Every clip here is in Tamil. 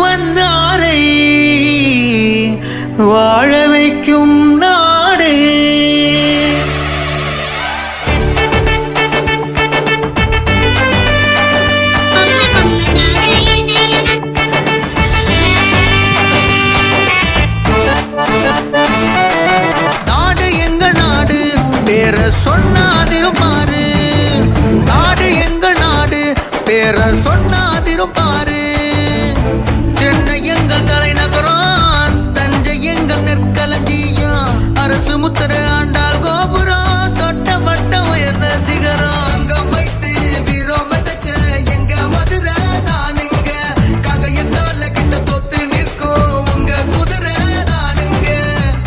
வந்தாரை வாழ வைக்கும் நாடே. நாடு எங்கள் நாடு பேர சொன்னாதிருப்பாரு. நாடு எங்கள் நாடு பேர சொன்னாதிருப்பாரு. சென்னை எங்கள் தலைநகரம், தஞ்சை எங்கள் நெற்களஞ்சியம், அரசு முத்திர ஆண்டாள் கோபுரம், தொட்டப்பட்ட உயர்ந்த சிகரம். அங்கம் வைத்து வீரம் விதைச்ச எங்க மதுரை தானுங்க, ககையத்தால கிட்ட தொத்து நிற்கும் உங்க குதிரை தானுங்க.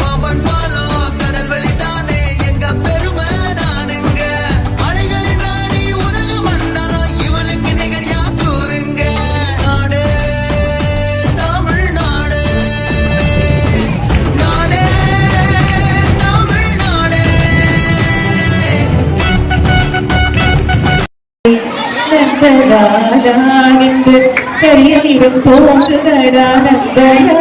பாம்பன் பாலம் கடல் வழி தானே எங்க பெருமை தானுங்க. அலைகளின் ராணி உலக மண்டலம் இவளுக்கு நிகரியா கூறுங்க. நாடு தமிழ்நாடு, நாடே தமிழ்நாடு. நந்தராஜா என்று பெரிய தோன்றுதடா நந்தயா